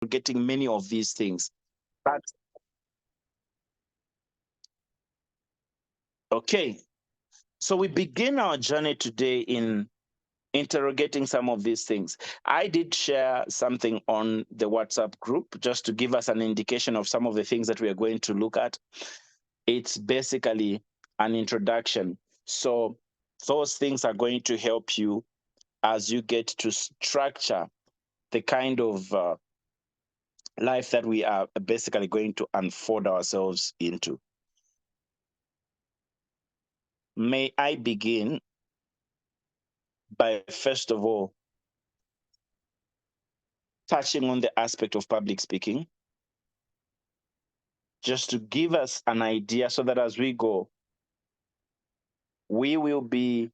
getting many of these things. But okay, so we begin our journey today in interrogating some of these things. I did share something on the WhatsApp group just to give us an indication of some of the things that we are going to look at. It's basically an introduction. So those things are going to help you as you get to structure the kind of life that we are basically going to unfold ourselves into. May I begin by, first of all, touching on the aspect of public speaking, just to give us an idea so that as we go, we will be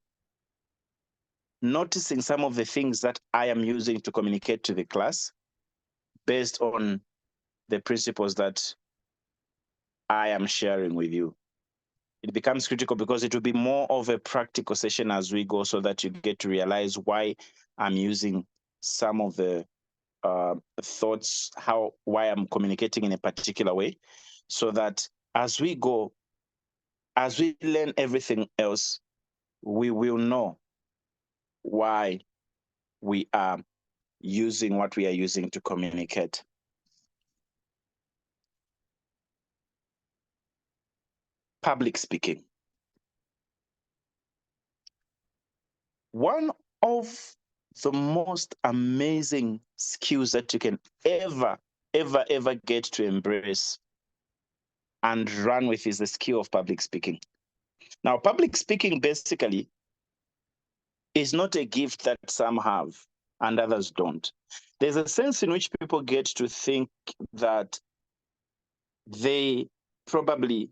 noticing some of the things that I am using to communicate to the class based on the principles that I am sharing with you. It becomes critical because it will be more of a practical session as we go so that you get to realize why I'm using some of the thoughts, why I'm communicating in a particular way, so that as we go, as we learn everything else, we will know why we are using what we are using to communicate. Public speaking. One of the most amazing skills that you can ever get to embrace and run with is the skill of public speaking. Now, public speaking basically is not a gift that some have and others don't. There's a sense in which people get to think that they probably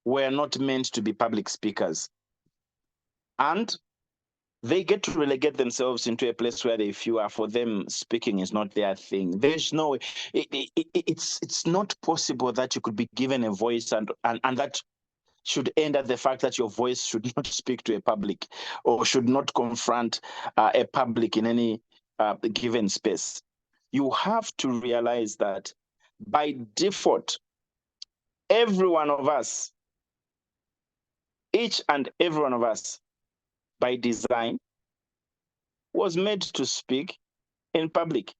were not meant to be public speakers. And they get to relegate themselves into a place where they feel for them speaking is not their thing. There's no way. It's not possible that you could be given a voice and that should end at the fact that your voice should not speak to a public or should not confront a public in any given space. You have to realize that by default, every one of us, each and every one of us, by design, was made to speak in public.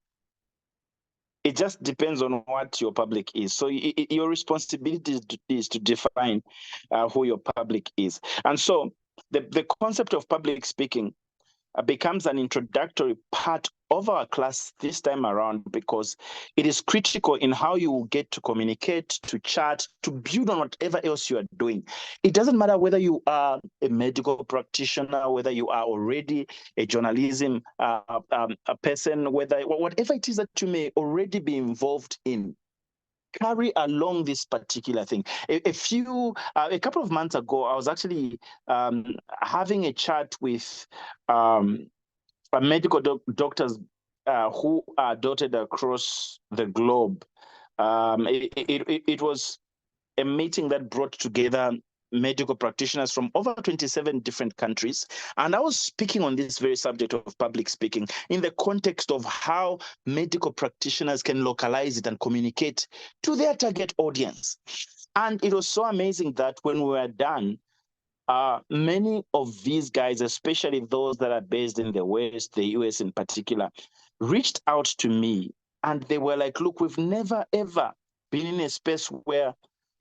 It just depends on what your public is. So your responsibility is to define who your public is. And so the concept of public speaking becomes an introductory part of our class this time around because it is critical in how you get to communicate, to chat, to build on whatever else you are doing. It doesn't matter whether you are a medical practitioner, whether you are already a journalism a person, whatever it is that you may already be involved in. Carry along this particular thing. A couple of months ago, I was actually having a chat with medical doctors who are dotted across the globe. It was a meeting that brought together medical practitioners from over 27 different countries. And I was speaking on this very subject of public speaking in the context of how medical practitioners can localize it and communicate to their target audience. And it was so amazing that when we were done, many of these guys, especially those that are based in the West, the US in particular, reached out to me and they were like, look, we've never, ever been in a space where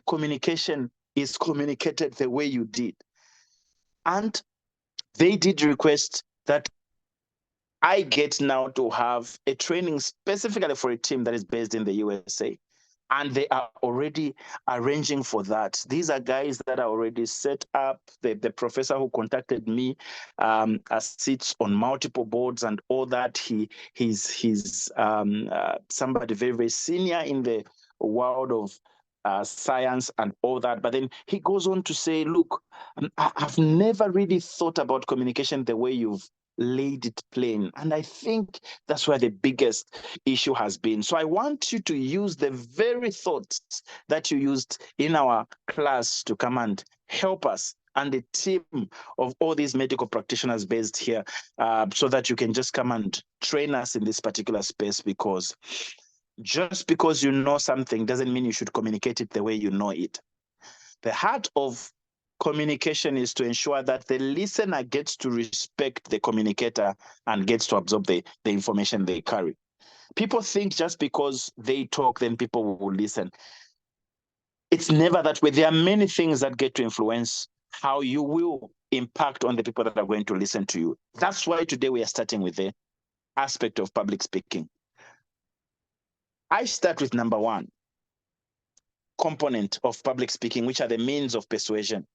communication is communicated the way you did. And they did request that I get now to have a training specifically for a team that is based in the USA. And they are already arranging for that. These are guys that are already set up. The professor who contacted me sits on multiple boards and all that. He's somebody very, very senior in the world of science and all that. But then he goes on to say, look, I've never really thought about communication the way you've laid it plain. And I think that's where the biggest issue has been. So I want you to use the very thoughts that you used in our class to come and help us and the team of all these medical practitioners based here so that you can just come and train us in this particular space because just because you know something doesn't mean you should communicate it the way you know it. The heart of communication is to ensure that the listener gets to respect the communicator and gets to absorb the information they carry. People think just because they talk, then people will listen. It's never that way. There are many things that get to influence how you will impact on the people that are going to listen to you. That's why today we are starting with the aspect of public speaking. I start with number one component of public speaking, which are the means of persuasion.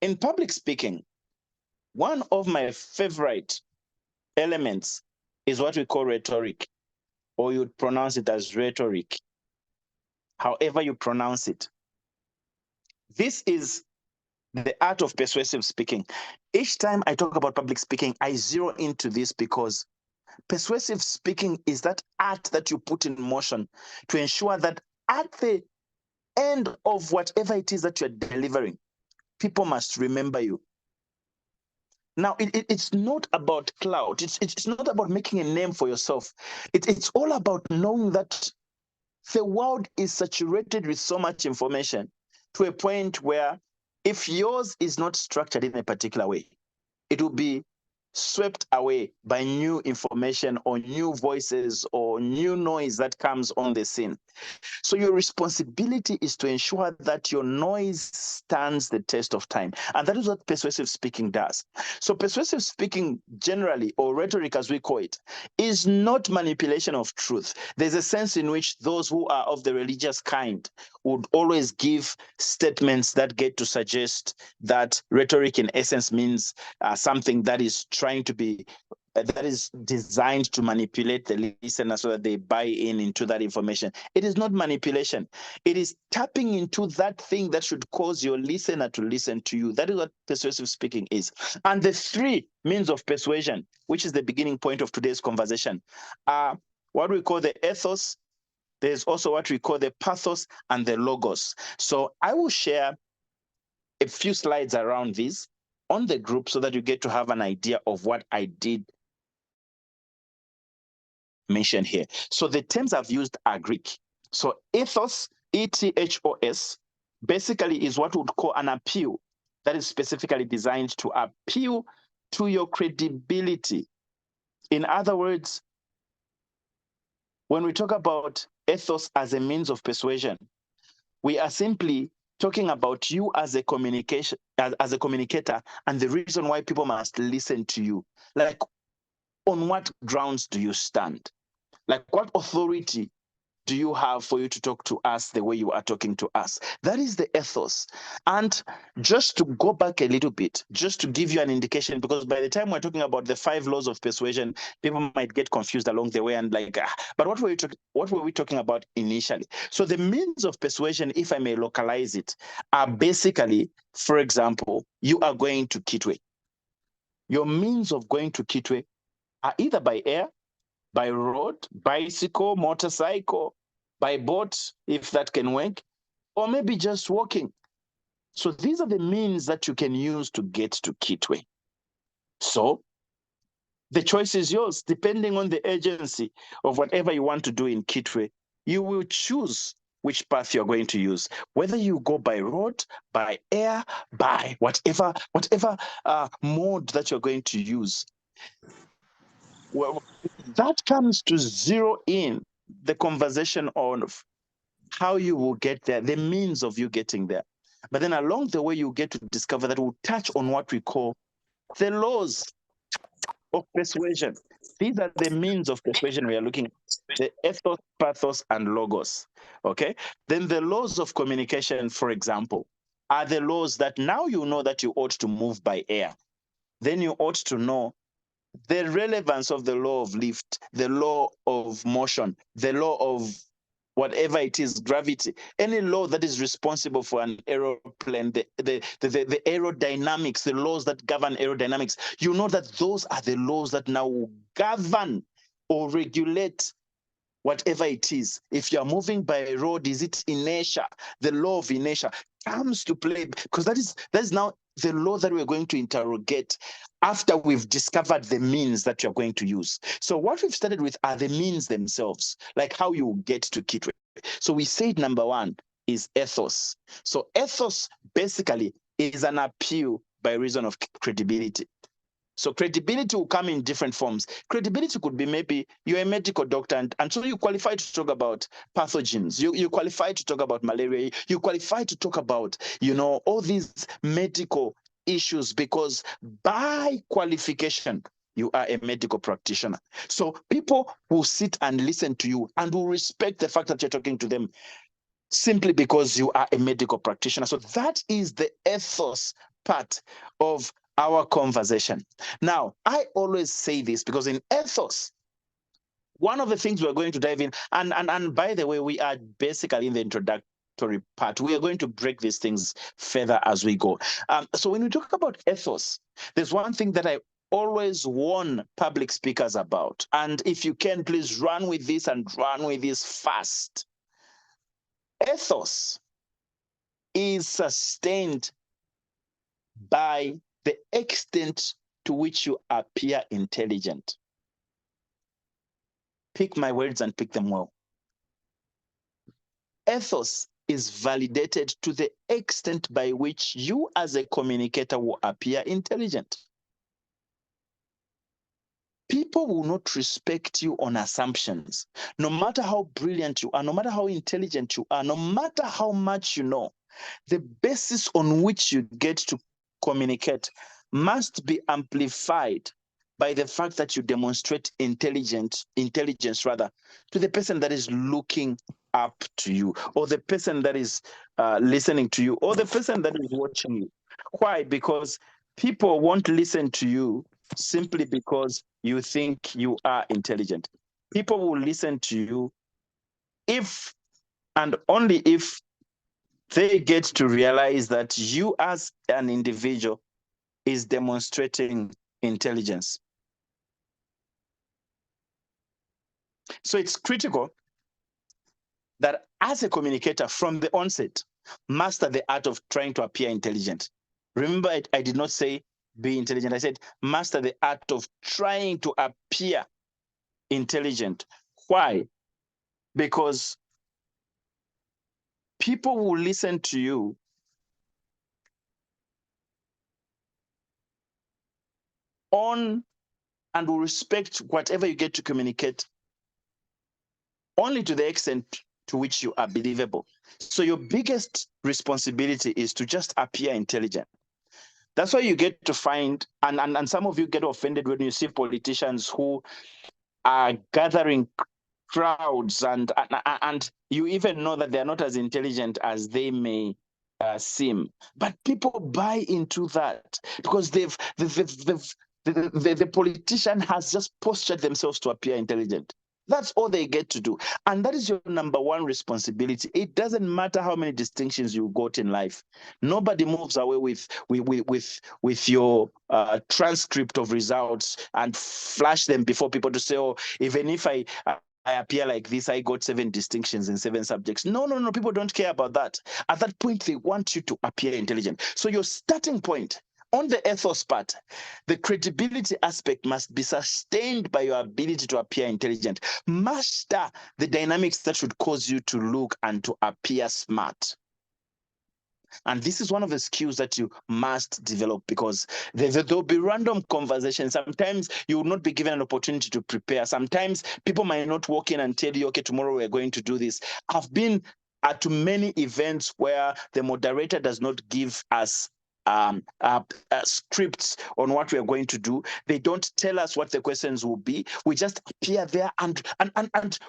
In public speaking, one of my favorite elements is what we call rhetoric, or you'd pronounce it as rhetoric, however you pronounce it. This is the art of persuasive speaking. Each time I talk about public speaking, I zero into this because persuasive speaking is that art that you put in motion to ensure that at the end of whatever it is that you're delivering, people must remember you. Now, it's not about clout. It's not about making a name for yourself. It's all about knowing that the world is saturated with so much information to a point where if yours is not structured in a particular way, it will be swept away by new information or new voices or new noise that comes on the scene. So your responsibility is to ensure that your noise stands the test of time. And that is what persuasive speaking does. So persuasive speaking generally, or rhetoric as we call it, is not manipulation of truth. There's a sense in which those who are of the religious kind would always give statements that get to suggest that rhetoric in essence means something that is trying to be that is designed to manipulate the listener so that they buy into that information. It is not manipulation. It is tapping into that thing that should cause your listener to listen to you. That is what persuasive speaking is. And the three means of persuasion, which is the beginning point of today's conversation, are what we call the ethos. There's also what we call the pathos and the logos. So I will share a few slides around this on the group so that you get to have an idea of what I did mention here. So the terms I've used are Greek. So ethos, ethos, basically is what we would call an appeal that is specifically designed to appeal to your credibility. In other words, when we talk about ethos as a means of persuasion, we are simply talking about you as a communicator, and the reason why people must listen to you. Like, on what grounds do you stand? Like, what authority do you have for you to talk to us the way you are talking to us? That is the ethos. And just to go back a little bit, just to give you an indication, because by the time we're talking about the 5 laws of persuasion, people might get confused along the way and like, but what were we talking about initially? So the means of persuasion, if I may localize it, are basically, for example, you are going to Kitwe. Your means of going to Kitwe are either by air, by road, bicycle, motorcycle, by boat, if that can work, or maybe just walking. So these are the means that you can use to get to Kitwe. So the choice is yours, depending on the urgency of whatever you want to do in Kitwe. You will choose which path you're going to use, whether you go by road, by air, by whatever mode that you're going to use. Well, that comes to zero in the conversation on how you will get there, the means of you getting there. But then along the way, you get to discover that we'll touch on what we call the laws of persuasion. These are the means of persuasion we are looking at, the ethos, pathos, and logos. Okay? Then the laws of communication, for example, are the laws that now you know that you ought to move by air. Then you ought to know the relevance of the law of lift, the law of motion, the law of whatever it is, gravity, any law that is responsible for an aeroplane, the aerodynamics, the laws that govern aerodynamics, you know that those are the laws that now govern or regulate whatever it is. If you're moving by road, is it inertia, the law of inertia? comes to play, because that is now the law that we're going to interrogate after we've discovered the means that you're going to use. So what we've started with are the means themselves, like how you get to Kitwe. So we said number one is ethos. So ethos basically is an appeal by reason of credibility. So credibility will come in different forms. Credibility could be maybe you're a medical doctor, and so you qualify to talk about pathogens. You qualify to talk about malaria. You qualify to talk about, all these medical issues because by qualification, you are a medical practitioner. So people will sit and listen to you and will respect the fact that you're talking to them simply because you are a medical practitioner. So that is the ethos part of our conversation. Now, I always say this because in ethos, one of the things we're going to dive in, and by the way, we are basically in the introductory part. We are going to break these things further as we go. So when we talk about ethos, there's one thing that I always warn public speakers about. And if you can, please run with this and run with this fast. Ethos is sustained by the extent to which you appear intelligent. Pick my words and pick them well. Ethos is validated to the extent by which you as a communicator will appear intelligent. People will not respect you on assumptions. No matter how brilliant you are, no matter how intelligent you are, no matter how much you know, the basis on which you get to communicate must be amplified by the fact that you demonstrate intelligence to the person that is looking up to you, or the person that is listening to you, or the person that is watching you. Why? Because people won't listen to you simply because you think you are intelligent. People will listen to you if and only if they get to realize that you as an individual is demonstrating intelligence. So it's critical that as a communicator from the onset, master the art of trying to appear intelligent. Remember, I did not say be intelligent. I said master the art of trying to appear intelligent. Why? Because people will listen to you on and will respect whatever you get to communicate only to the extent to which you are believable. So your biggest responsibility is to just appear intelligent. That's why you get to find, and some of you get offended when you see politicians who are gathering crowds and you even know that they're not as intelligent as they may seem. But people buy into that because the politician has just postured themselves to appear intelligent. That's all they get to do. And that is your number one responsibility. It doesn't matter how many distinctions you got in life. Nobody moves away with your transcript of results and flash them before people to say, oh, even if I appear like this, I got 7 distinctions in 7 subjects. No. People don't care about that. At that point, they want you to appear intelligent. So your starting point on the ethos part, the credibility aspect must be sustained by your ability to appear intelligent. Master the dynamics that should cause you to look and to appear smart. And this is one of the skills that you must develop because there'll be random conversations. Sometimes you will not be given an opportunity to prepare. Sometimes people might not walk in and tell you, okay, tomorrow we're going to do this. I've been at many events where the moderator does not give us scripts on what we are going to do. They don't tell us what the questions will be. We just appear there and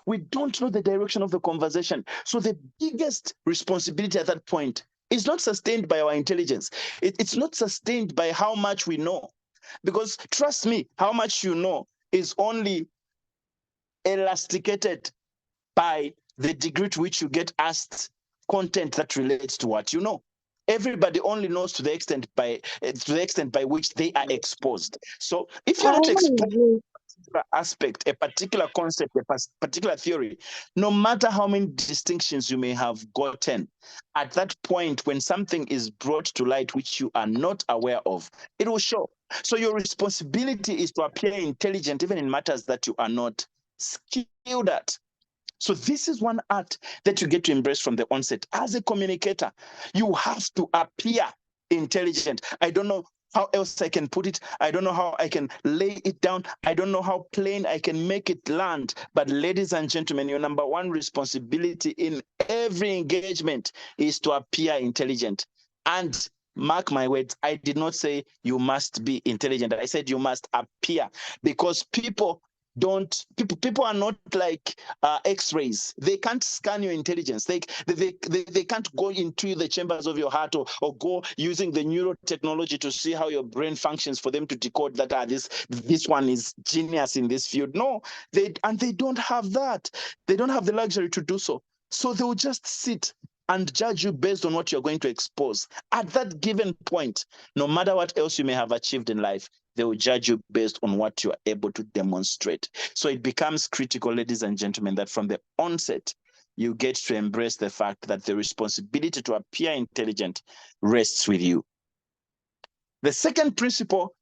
we don't know the direction of the conversation. So the biggest responsibility at that point is not sustained by our intelligence. It's not sustained by how much we know. Because trust me, how much you know is only elasticated by the degree to which you get asked content that relates to what you know. Everybody only knows to the extent by which they are exposed. So if you're not exposed, particular aspect, a particular concept, a particular theory, no matter how many distinctions you may have gotten, at that point when something is brought to light which you are not aware of, it will show. So your responsibility is to appear intelligent even in matters that you are not skilled at. So this is one art that you get to embrace from the onset. As a communicator, you have to appear intelligent. I don't know how else I can put it. I don't know how I can lay it down. I don't know how plain I can make it land. But ladies and gentlemen, your number one responsibility in every engagement is to appear intelligent. And mark my words, I did not say you must be intelligent. I said you must appear, because people are not like x-rays. They can't scan your intelligence. They can't go into the chambers of your heart, or go using the neurotechnology to see how your brain functions for them to decode that this one is genius in this field. No, they don't have that. They don't have the luxury to do so. So they will just sit and judge you based on what you're going to expose at that given point. No matter what else you may have achieved in life, they will judge you based on what you are able to demonstrate. So it becomes critical, ladies and gentlemen, that from the onset, you get to embrace the fact that the responsibility to appear intelligent rests with you. The second principle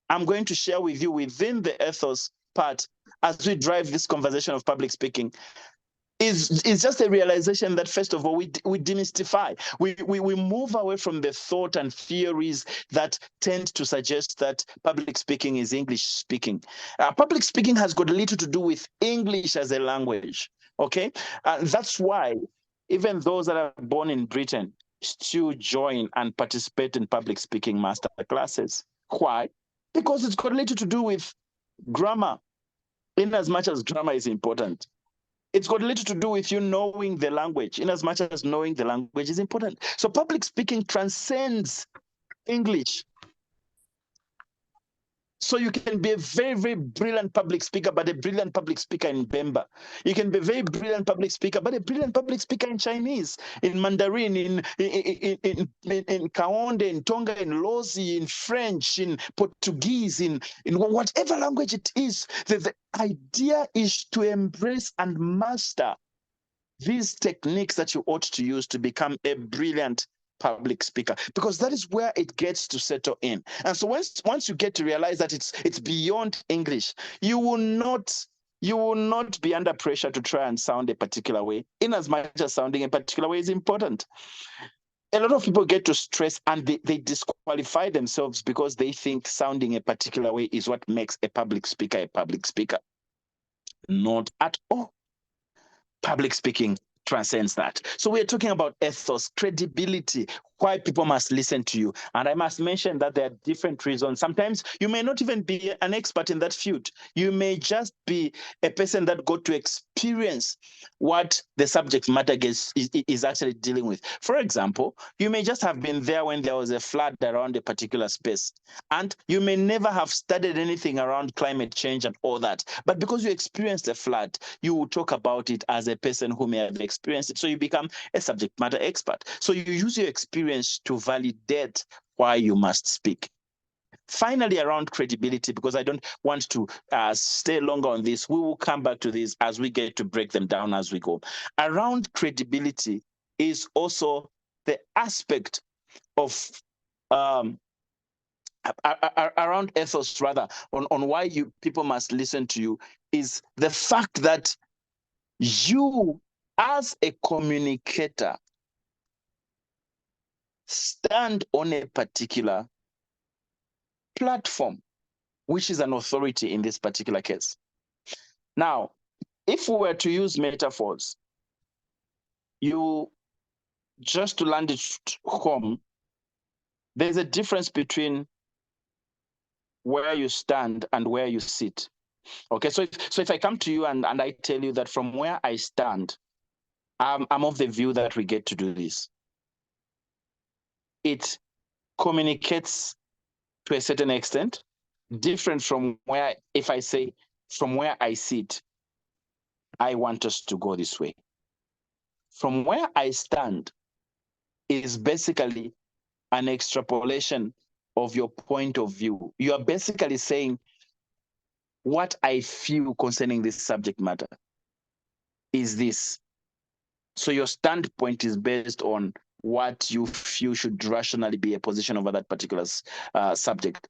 I'm going to share with you within the ethos part as we drive this conversation of public speaking is just a realization that, first of all, we demystify. We move away from the thought and theories that tend to suggest that public speaking is English speaking. Public speaking has got little to do with English as a language, okay? That's why even those that are born in Britain still join and participate in public speaking master classes. Why? Because it's got little to do with grammar, in as much as grammar is important. It's got little to do with you knowing the language, in as much as knowing the language is important. So public speaking transcends English. So you can be a very, very brilliant public speaker, but a brilliant public speaker in Bemba. You can be a very brilliant public speaker, but a brilliant public speaker in Chinese, in Mandarin, in Kaonde, in Tonga, in Lozi, in French, in Portuguese, in whatever language it is. The idea is to embrace and master these techniques that you ought to use to become a brilliant public speaker, because that is where it gets to settle in. And so once you get to realize that it's beyond English, you will not be under pressure to try and sound a particular way, in as much as sounding a particular way is important. A lot of people get to stress and they disqualify themselves because they think sounding a particular way is what makes a public speaker a public speaker. Not at all. Public speaking transcends that. So we're talking about ethos, credibility, why people must listen to you. And I must mention that there are different reasons. Sometimes you may not even be an expert in that field. You may just be a person that got to experience what the subject matter is actually dealing with. For example, you may just have been there when there was a flood around a particular space. And you may never have studied anything around climate change and all that. But because you experienced a flood, you will talk about it as a person who may have experienced it. So you become a subject matter expert. So you use your experience to validate why you must speak. Finally, around credibility, because I don't want to stay longer on this, we will come back to this as we get to break them down as we go. Around credibility is also the aspect of around ethos, rather, on why people must listen to you, is the fact that you, as a communicator, stand on a particular platform, which is an authority in this particular case. Now, if we were to use metaphors, just to land it home, there's a difference between where you stand and where you sit. Okay, so if I come to you and I tell you that from where I stand, I'm of the view that we get to do this, it communicates to a certain extent, different from where, if I say, from where I sit, I want us to go this way. From where I stand is basically an extrapolation of your point of view. You are basically saying, what I feel concerning this subject matter is this. So your standpoint is based on what you feel should rationally be a position over that particular subject.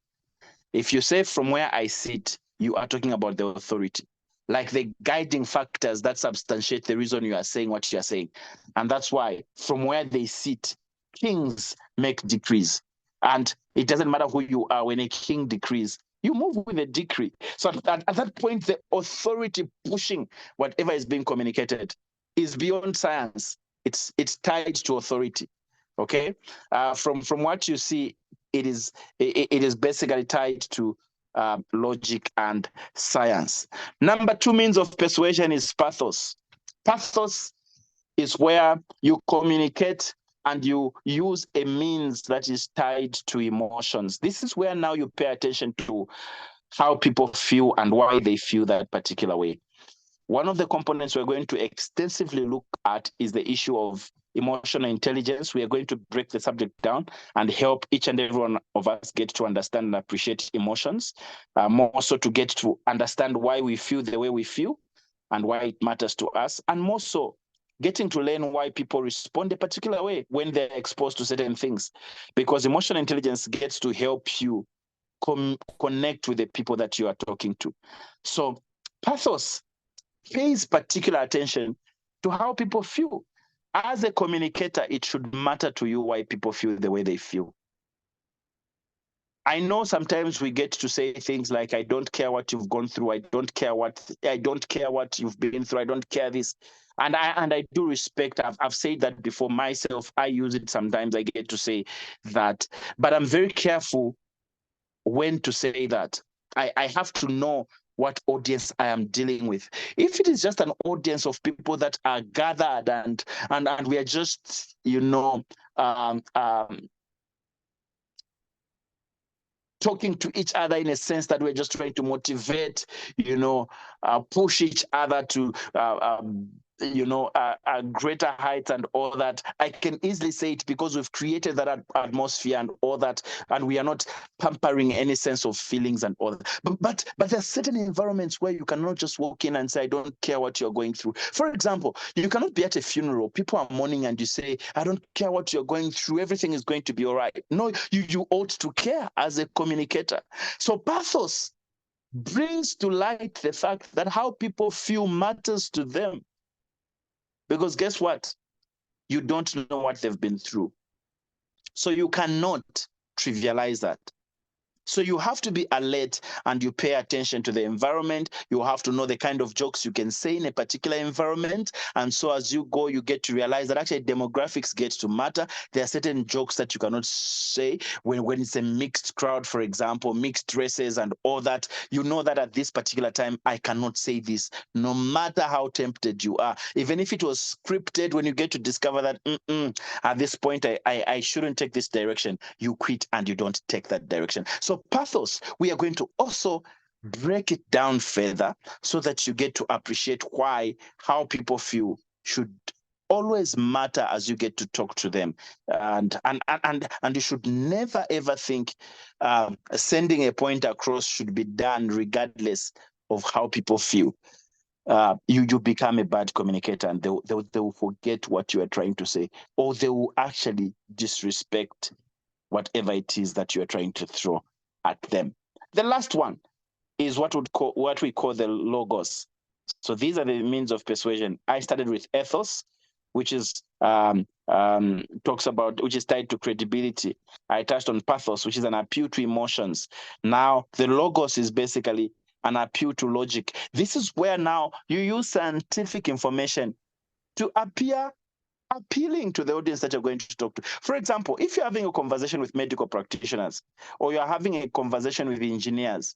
If you say from where I sit, you are talking about the authority, like the guiding factors that substantiate the reason you are saying what you are saying. And that's why from where they sit, kings make decrees. And it doesn't matter who you are, when a king decrees, you move with a decree. So at that point, the authority pushing whatever is being communicated is beyond science. It's tied to authority. Okay, from what you see, it is basically tied to logic and science. Number two means of persuasion is pathos. Pathos is where you communicate and you use a means that is tied to emotions. This is where now you pay attention to how people feel and why they feel that particular way. One of the components we're going to extensively look at is the issue of emotional intelligence. We are going to break the subject down and help each and every one of us get to understand and appreciate emotions, more so to get to understand why we feel the way we feel and why it matters to us, and more so getting to learn why people respond a particular way when they're exposed to certain things. Because emotional intelligence gets to help you connect with the people that you are talking to. So pathos pays particular attention to how people feel. As a communicator, it should matter to you why people feel the way they feel. I know sometimes we get to say things like, I don't care what you've gone through, I don't care what you've been through, I don't care this. And I do respect, I've said that before myself. I use it sometimes, I get to say that. But I'm very careful when to say that. I have to know what audience I am dealing with. If it is just an audience of people that are gathered and we are just, talking to each other in a sense that we're just trying to motivate, push each other to greater heights and all that. I can easily say it because we've created that atmosphere and all that, and we are not pampering any sense of feelings and all that. But there are certain environments where you cannot just walk in and say, I don't care what you're going through. For example, you cannot be at a funeral, people are mourning, and you say, I don't care what you're going through, everything is going to be all right. No, you ought to care as a communicator. So pathos brings to light the fact that how people feel matters to them. Because guess what? You don't know what they've been through. So you cannot trivialize that. So you have to be alert and you pay attention to the environment. You have to know the kind of jokes you can say in a particular environment. And so as you go, you get to realize that actually demographics get to matter. There are certain jokes that you cannot say when it's a mixed crowd, for example, mixed races and all that. You know that at this particular time, I cannot say this, no matter how tempted you are. Even if it was scripted, when you get to discover that at this point, I shouldn't take this direction, you quit and you don't take that direction. So pathos, we are going to also break it down further so that you get to appreciate why how people feel should always matter as you get to talk to them, and you should never ever think sending a point across should be done regardless of how people feel. You become a bad communicator, and they will forget what you are trying to say, or they will actually disrespect whatever it is that you are trying to throw at them. The last one is what we call the logos. So these are the means of persuasion. I started with ethos, which is which is tied to credibility. I touched on pathos, which is an appeal to emotions. Now the logos is basically an appeal to logic. This is where now you use scientific information to appear appealing to the audience that you're going to talk to. For example, if you're having a conversation with medical practitioners or you're having a conversation with engineers,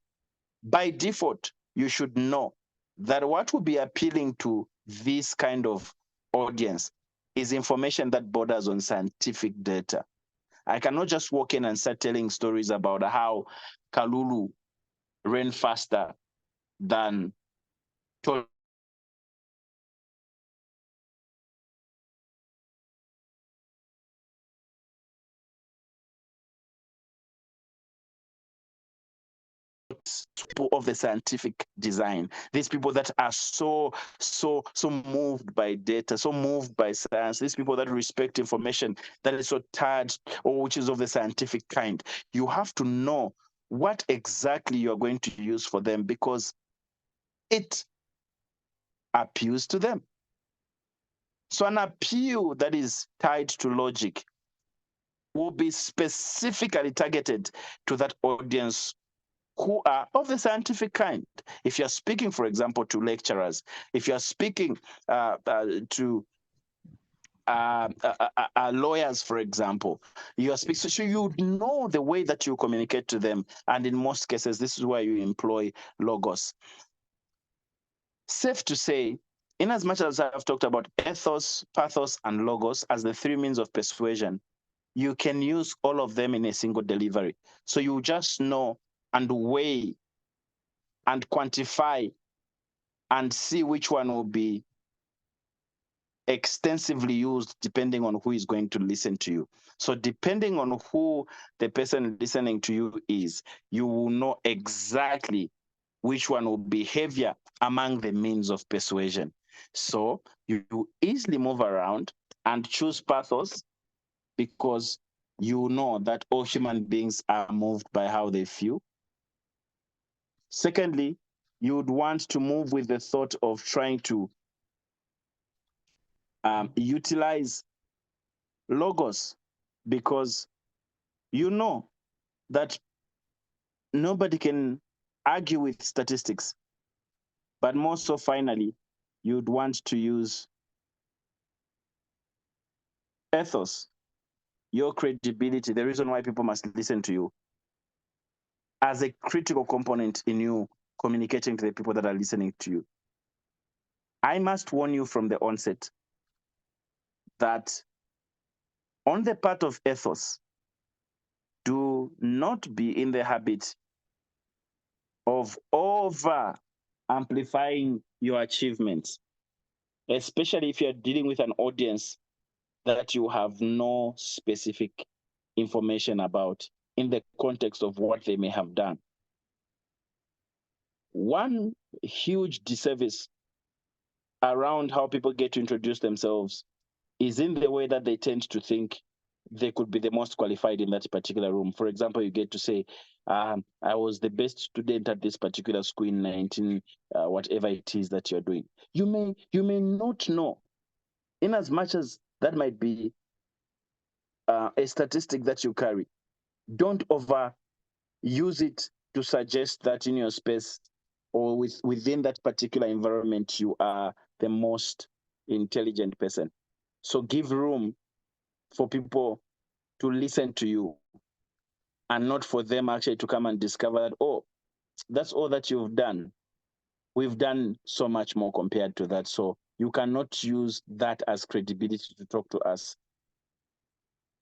by default, you should know that what will be appealing to this kind of audience is information that borders on scientific data. I cannot just walk in and start telling stories about how Kalulu ran faster than people of the scientific design, these people that are so moved by data, so moved by science, these people that respect information, that is so tired, or which is of the scientific kind. You have to know what exactly you're going to use for them, because it appeals to them. So an appeal that is tied to logic will be specifically targeted to that audience who are of the scientific kind. If you're speaking, for example, to lecturers, if you're speaking to lawyers, for example, you are speaking, so you know the way that you communicate to them. And in most cases, this is where you employ logos. Safe to say, in as much as I've talked about ethos, pathos, and logos as the three means of persuasion, you can use all of them in a single delivery. So you just know and weigh and quantify and see which one will be extensively used depending on who is going to listen to you. So depending on who the person listening to you is, you will know exactly which one will be heavier among the means of persuasion. So you easily move around and choose pathos, because you know that all human beings are moved by how they feel. Secondly, you would want to move with the thought of trying to utilize logos, because you know that nobody can argue with statistics. But more so, finally, you'd want to use ethos, your credibility, the reason why people must listen to you, as a critical component in you communicating to the people that are listening to you. I must warn you from the onset that on the part of ethos, do not be in the habit of over amplifying your achievements, especially if you're dealing with an audience that you have no specific information about in the context of what they may have done. One huge disservice around how people get to introduce themselves is in the way that they tend to think they could be the most qualified in that particular room. For example, you get to say, I was the best student at this particular school in 19, whatever it is that you're doing. You may not know, in as much as that might be a statistic that you carry. Don't overuse it to suggest that in your space or within that particular environment, you are the most intelligent person. So give room for people to listen to you, and not for them actually to come and discover that, oh, that's all that you've done. We've done so much more compared to that. So you cannot use that as credibility to talk to us.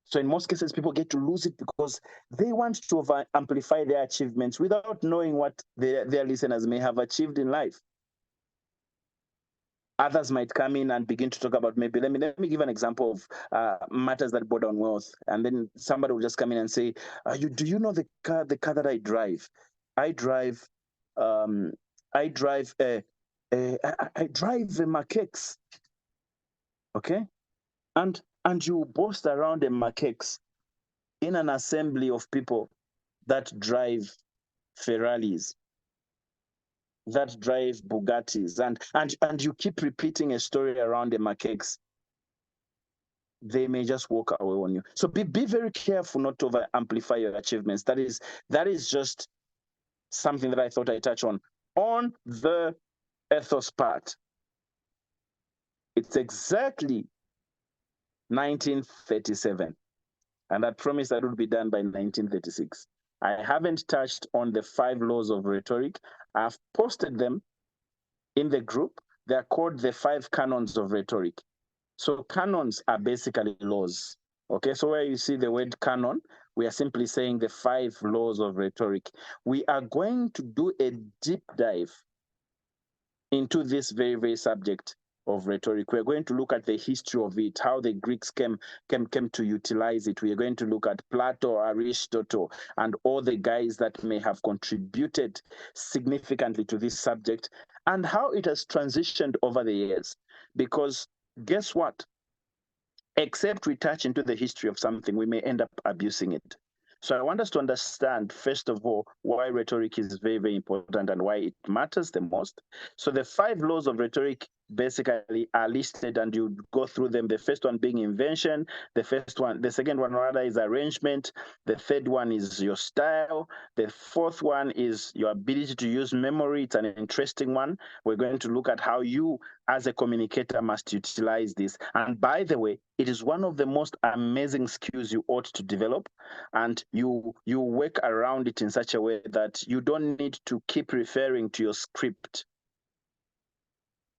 So in most cases, people get to lose it because they want to amplify their achievements without knowing what their listeners may have achieved in life. Others might come in and begin to talk about, maybe let me give an example of matters that border on wealth, and then somebody will just come in and say, do you know the car that I drive? I drive I drive I drive a Makex, okay, and you boast around a Makex in an assembly of people that drive Ferraris, that drive Bugattis, and you keep repeating a story around the Makex, they may just walk away on you. So be very careful not to over amplify your achievements. That is just something that I thought I'd touch on. On the ethos part, it's exactly 1937. And I promised that would be done by 1936. I haven't touched on the 5 laws of rhetoric. I've posted them in the group. They're called the 5 canons of rhetoric. So canons are basically laws. Okay, so where you see the word canon, we are simply saying the 5 laws of rhetoric. We are going to do a deep dive into this very, very subject of rhetoric. We're going to look at the history of it, how the Greeks came to utilize it. We are going to look at Plato, Aristotle, and all the guys that may have contributed significantly to this subject, and how it has transitioned over the years. Because guess what? Except we touch into the history of something, we may end up abusing it. So I want us to understand, first of all, why rhetoric is very, very important and why it matters the most. So the 5 laws of rhetoric basically are listed, and you go through them. The first one being invention, the second one rather is arrangement, the third one is your style, the fourth one is your ability to use memory. It's an interesting one. We're going to look at how you as a communicator must utilize this. And by the way, it is one of the most amazing skills you ought to develop, and you work around it in such a way that you don't need to keep referring to your script.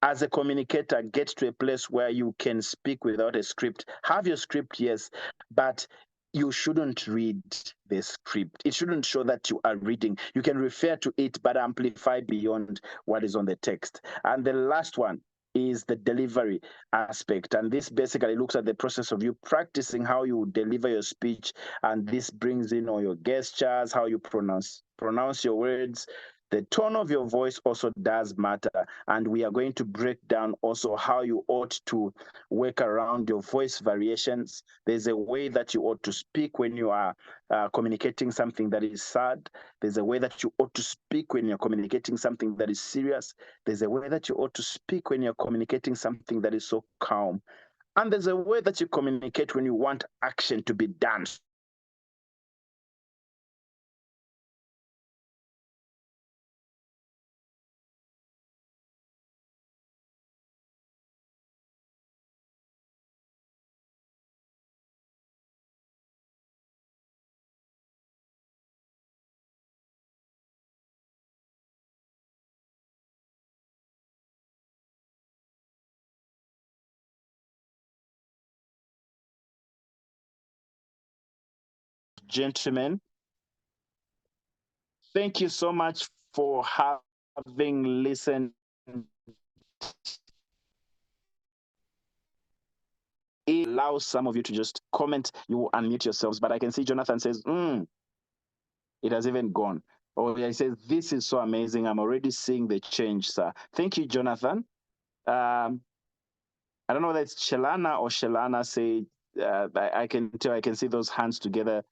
As a communicator, get to a place where you can speak without a script. Have your script, yes, but you shouldn't read the script. It shouldn't show that you are reading. You can refer to it, but amplify beyond what is on the text. And the last one is the delivery aspect. And this basically looks at the process of you practicing how you deliver your speech. And this brings in all your gestures, how you pronounce your words. The tone of your voice also does matter. And we are going to break down also how you ought to work around your voice variations. There's a way that you ought to speak when you are communicating something that is sad. There's a way that you ought to speak when you're communicating something that is serious. There's a way that you ought to speak when you're communicating something that is so calm. And there's a way that you communicate when you want action to be done. Gentlemen, thank you so much for having listened. It allows some of you to just comment. You unmute yourselves, but I can see Jonathan says, it has even gone. Oh, yeah, he says, this is so amazing. I'm already seeing the change, sir. Thank you, Jonathan. I don't know whether it's Shelana or Shelana say, I can tell, I can see those hands together,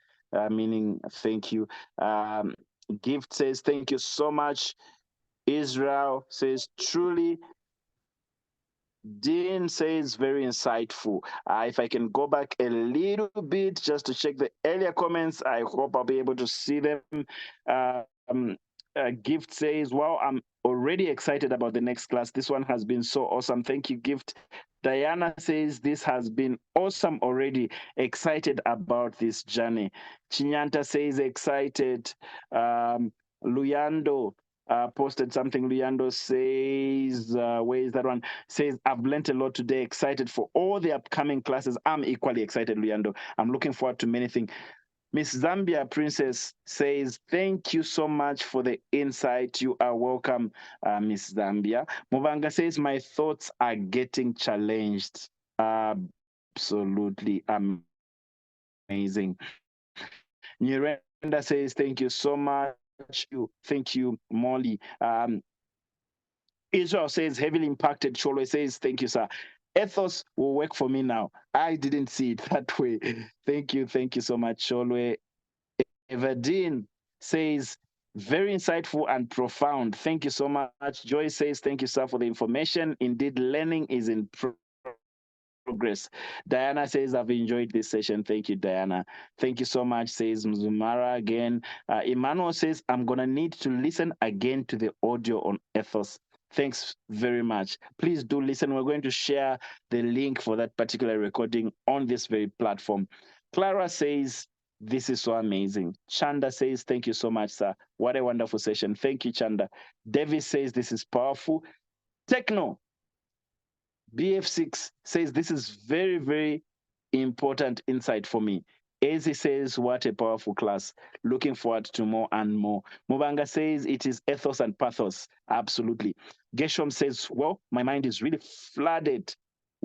meaning thank you. Gift says, thank you so much. Israel says, truly. Dean says, very insightful. If I can go back a little bit just to check the earlier comments, I hope I'll be able to see them. Gift says, wow, I'm already excited about the next class. This one has been so awesome. Thank you, Gift. Diana says, this has been awesome already. Excited about this journey. Chinyanta says, excited. Luyando posted something. Luyando says, where is that one? Says, I've learned a lot today. Excited for all the upcoming classes. I'm equally excited, Luyando. I'm looking forward to many things. Miss Zambia Princess says, thank you so much for the insight. You are welcome, Miss Zambia. Movanga says, my thoughts are getting challenged. Absolutely amazing. Nurenda says, thank you so much. Thank you, Molly. Israel says, heavily impacted. Sholo says, thank you, sir. Ethos will work for me now. I didn't see it that way. Thank you so much, Sholo. Everdeen says, very insightful and profound. Thank you so much. Joy says, thank you, sir, for the information. Indeed, learning is in progress. Diana says, I've enjoyed this session. Thank you, Diana. Thank you so much, says Mzumara again. Emmanuel says, I'm going to need to listen again to the audio on Ethos. Thanks very much. Please do listen. We're going to share the link for that particular recording on this very platform. Clara says, this is so amazing. Chanda says, thank you so much, sir. What a wonderful session. Thank you, Chanda. Davis says, this is powerful. Techno BF6 says, this is very, very important insight for me. Ezi says, what a powerful class. Looking forward to more and more. Mubanga says, it is ethos and pathos. Absolutely. Geshom says, well, my mind is really flooded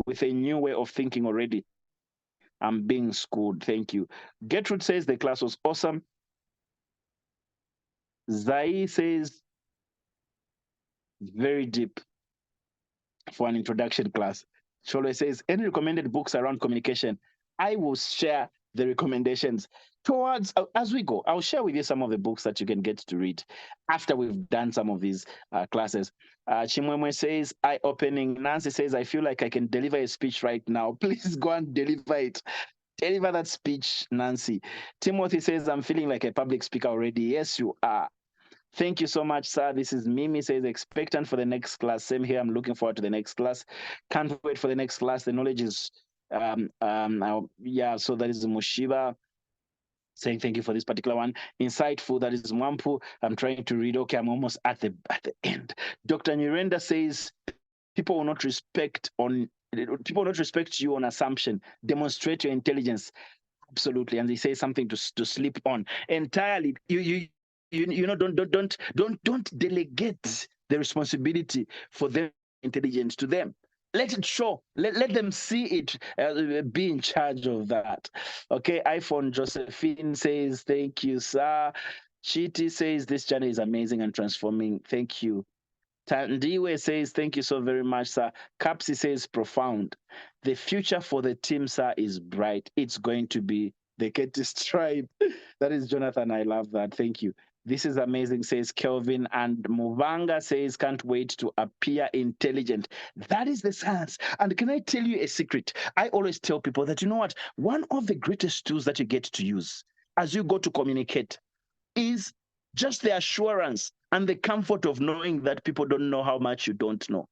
with a new way of thinking already. I'm being schooled. Thank you. Gertrude says, the class was awesome. Zai says, very deep for an introduction class. Cholo says, any recommended books around communication? I will share the recommendations towards as we go. I'll share with you some of the books that you can get to read after we've done some of these classes. Chimwemwe says, eye opening. Nancy says, I feel like I can deliver a speech right now. Please go and deliver it. Deliver that speech, Nancy. Timothy says, I'm feeling like a public speaker already. Yes, you are. Thank you so much, sir. This is Mimi says, expectant for the next class. Same here. I'm looking forward to the next class. Can't wait for the next class. The knowledge is, yeah, so that is Mushiba saying thank you for this particular one. Insightful, that is Mwampu. I'm trying to read. Okay, I'm almost at the end. Dr. Nurenda says, people will not respect you on assumption. Demonstrate your intelligence. Absolutely. And they say something to sleep on entirely. Don't delegate the responsibility for their intelligence to them. Let it show. Let them see it. Be in charge of that. Okay. iPhone Josephine says, thank you, sir. Chiti says, this journey is amazing and transforming. Thank you. Tandiwe says, thank you so very much, sir. Kapsi says, profound. The future for the team, sir, is bright. It's going to be the Ketis tribe. That is Jonathan. I love that. Thank you. This is amazing, says Kelvin. And Muvanga says, can't wait to appear intelligent. That is the science. And can I tell you a secret? I always tell people that, you know what? One of the greatest tools that you get to use as you go to communicate is just the assurance and the comfort of knowing that people don't know how much you don't know.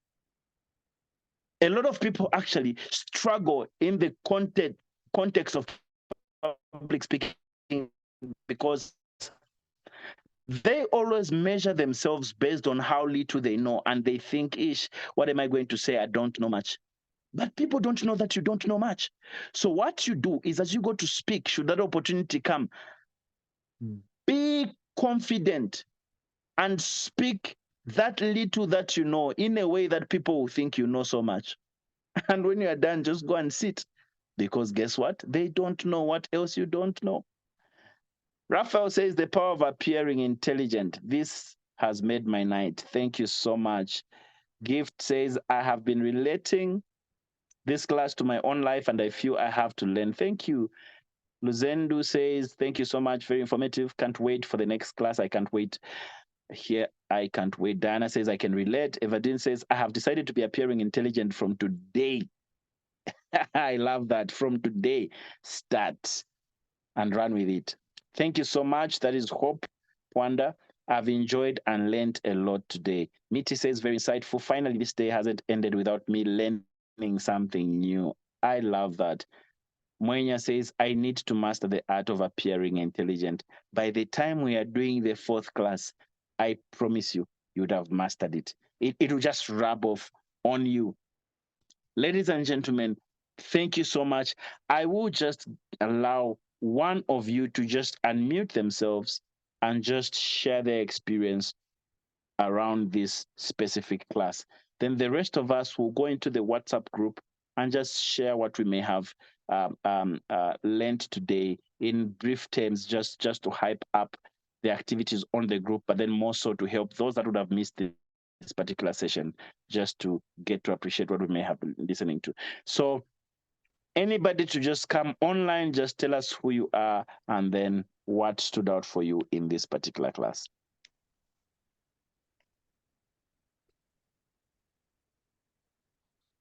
A lot of people actually struggle in the context of public speaking because they always measure themselves based on how little they know, and they think, ish, what am I going to say? I don't know much. But people don't know that you don't know much. So what you do is, as you go to speak, should that opportunity come, be confident and speak that little that you know in a way that people will think you know so much. And when you are done, just go and sit. Because guess what? They don't know what else you don't know. Raphael says, the power of appearing intelligent. This has made my night. Thank you so much. Gift says, I have been relating this class to my own life and I feel I have to learn. Thank you. Luzendu says, thank you so much. Very informative. Can't wait for the next class. I can't wait. Here, I can't wait. Diana says, I can relate. Evadine says, I have decided to be appearing intelligent from today. I love that. From today, start and run with it. Thank you so much. That is Hope Wanda. I've enjoyed and learned a lot today. Miti says, very insightful. Finally, this day hasn't ended without me learning something new. I love that. Mwenya says, I need to master the art of appearing intelligent. By the time we are doing the 4th class, I promise you, you would have mastered it. It will just rub off on you. Ladies and gentlemen, thank you so much. I will just allow one of you to just unmute themselves and just share their experience around this specific class. Then the rest of us will go into the WhatsApp group and just share what we may have learned today in brief terms, just to hype up the activities on the group, but then more so to help those that would have missed this particular session, just to get to appreciate what we may have been listening to. So anybody to just come online, just tell us who you are and then what stood out for you in this particular class.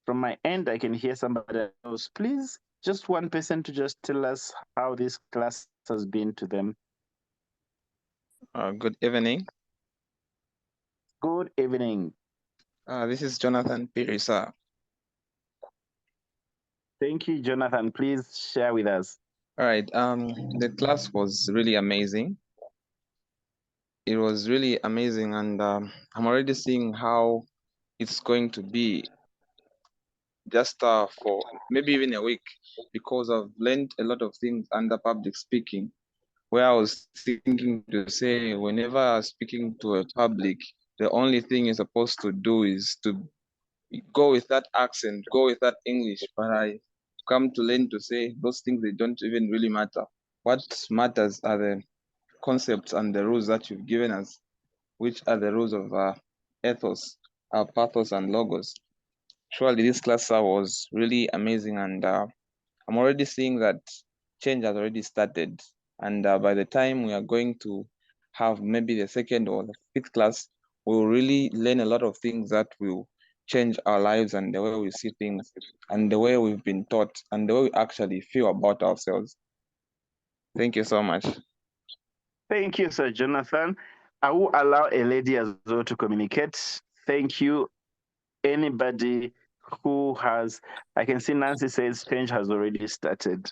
From my end, I can hear somebody else. Please, just one person to just tell us how this class has been to them. Good evening. Good evening. This is Jonathan Pirisa. Thank you, Jonathan. Please share with us. All right. The class was really amazing. It was really amazing, and I'm already seeing how it's going to be just for maybe even a week, because I've learned a lot of things under public speaking, where I was thinking to say, whenever speaking to a public, the only thing you're supposed to do is to go with that accent, go with that English. But I come to learn to say those things, they don't even really matter. What matters are the concepts and the rules that you've given us, which are the rules of ethos, pathos, and logos. Surely this class was really amazing, and I'm already seeing that change has already started. And by the time we are going to have maybe the second or the fifth class, we'll really learn a lot of things that will change our lives and the way we see things and the way we've been taught and the way we actually feel about ourselves. Thank you so much. Thank you, Sir Jonathan. I will allow a lady as well to communicate. Thank you. Anybody who has, I can see Nancy says change has already started.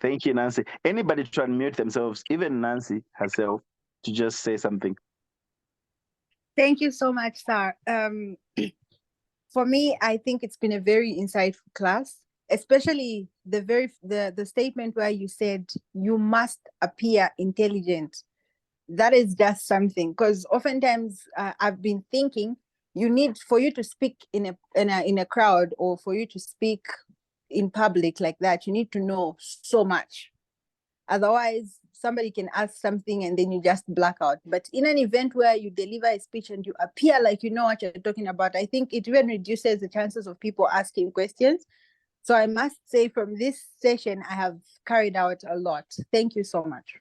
Thank you, Nancy. Anybody to unmute themselves, even Nancy herself, to just say something. Thank you so much, sir. For me, I think it's been a very insightful class, especially the statement where you said you must appear intelligent. That is just something, because oftentimes I've been thinking for you to speak in a crowd, or for you to speak in public like that, you need to know so much. Otherwise, somebody can ask something and then you just black out. But in an event where you deliver a speech and you appear like you know what you're talking about, I think it even reduces the chances of people asking questions. So I must say, from this session, I have carried out a lot. Thank you so much.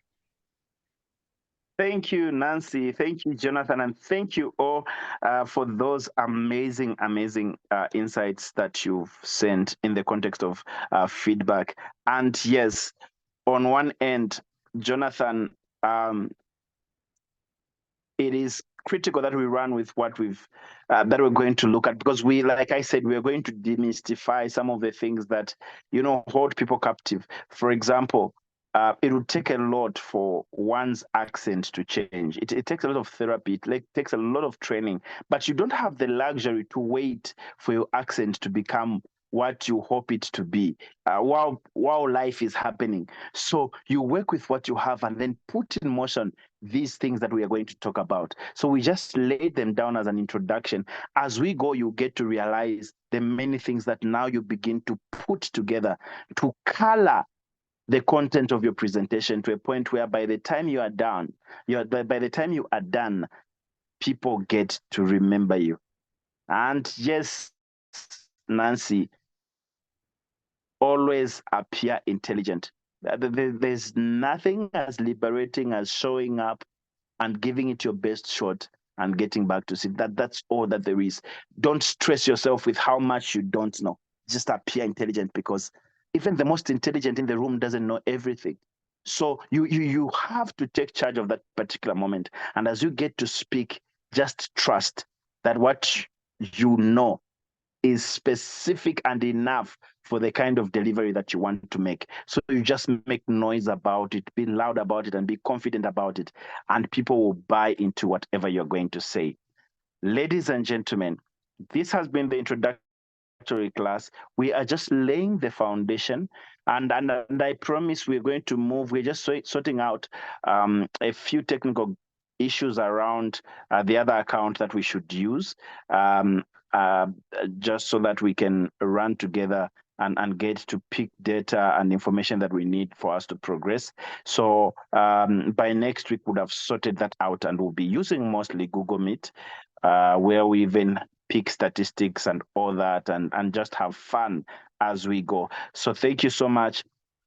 Thank you, Nancy. Thank you, Jonathan. And thank you all for those amazing, amazing insights that you've sent in the context of feedback. And yes, on one end, Jonathan, it is critical that we run with what that we're going to look at, because like I said, we're going to demystify some of the things that, hold people captive. For example, it would take a lot for one's accent to change. It takes a lot of therapy. It takes a lot of training, but you don't have the luxury to wait for your accent to become what you hope it to be while life is happening. So you work with what you have and then put in motion these things that we are going to talk about. So we just laid them down as an introduction. As we go, you get to realize the many things that now you begin to put together to color the content of your presentation to a point where by the time you are done, people get to remember you. And yes, Nancy, always appear intelligent. There's nothing as liberating as showing up and giving it your best shot and getting back to sleep. That's all that there is. Don't stress yourself with how much you don't know. Just appear intelligent, because even the most intelligent in the room doesn't know everything. So you have to take charge of that particular moment. And as you get to speak, just trust that what you know is specific and enough for the kind of delivery that you want to make. So you just make noise about it, be loud about it, and be confident about it. And people will buy into whatever you're going to say. Ladies and gentlemen, this has been the introductory class. We are just laying the foundation, and I promise we're going to move. We're just sorting out a few technical issues around the other account that we should use, just so that we can run together and get to pick data and information that we need for us to progress. So by next week, we'll have sorted that out, and we'll be using mostly Google Meet, where we even pick statistics and all that, and just have fun as we go. So thank you so much.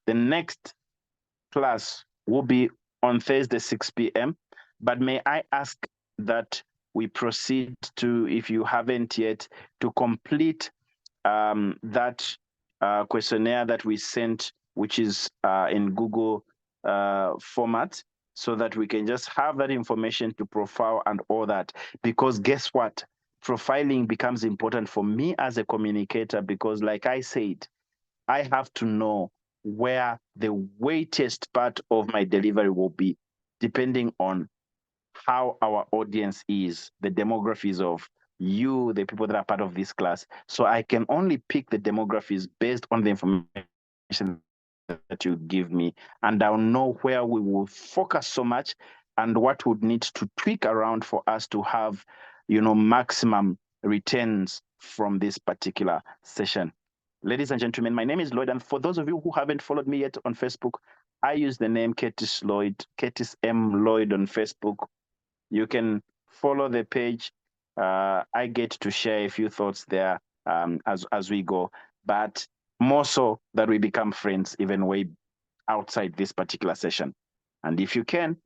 The next class will be on Thursday, 6 p.m. But may I ask that we proceed to, if you haven't yet, to complete that questionnaire that we sent, which is in Google format, so that we can just have that information to profile and all that. Because guess what? Profiling becomes important for me as a communicator, because like I said, I have to know where the weightiest part of my delivery will be, depending on how our audience is, the demographics of you, the people that are part of this class. So I can only pick the demographics based on the information that you give me, and I'll know where we will focus so much and what would need to tweak around for us to have, maximum returns from this particular session. Ladies and gentlemen, my name is Lloyd, and for those of you who haven't followed me yet on Facebook, I use the name Curtis Lloyd, Curtis M. Lloyd on Facebook. You can follow the page. I get to share a few thoughts there as we go, but more so that we become friends even way outside this particular session. And if you can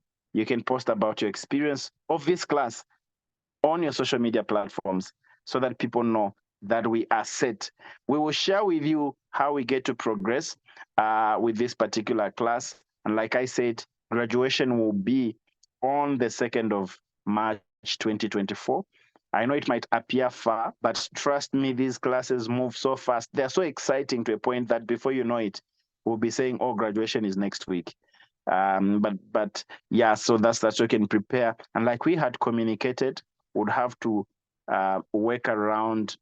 post about your experience of this class on your social media platforms so that people know that we are set. We will share with you how we get to progress with this particular class. And like I said, graduation will be on the 2nd of March 2024. I know it might appear far, but trust me, these classes move so fast. They're so exciting to a point that before you know it, we'll be saying, oh, graduation is next week. But yeah, so that's so you can prepare. And like we had communicated, would have to work around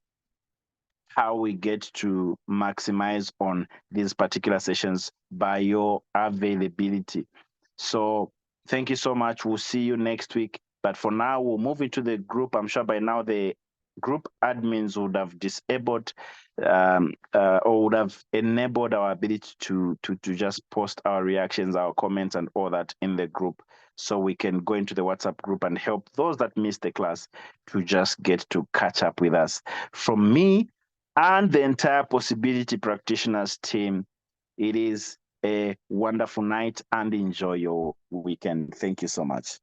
how we get to maximize on these particular sessions by your availability. So thank you so much. We'll see you next week. But for now, we'll move into the group. I'm sure by now the group admins would have disabled or would have enabled our ability to just post our reactions, our comments, and all that in the group, so we can go into the WhatsApp group and help those that missed the class to just get to catch up with us. From me and the entire Possibility Practitioners team, it is a wonderful night and enjoy your weekend. Thank you so much.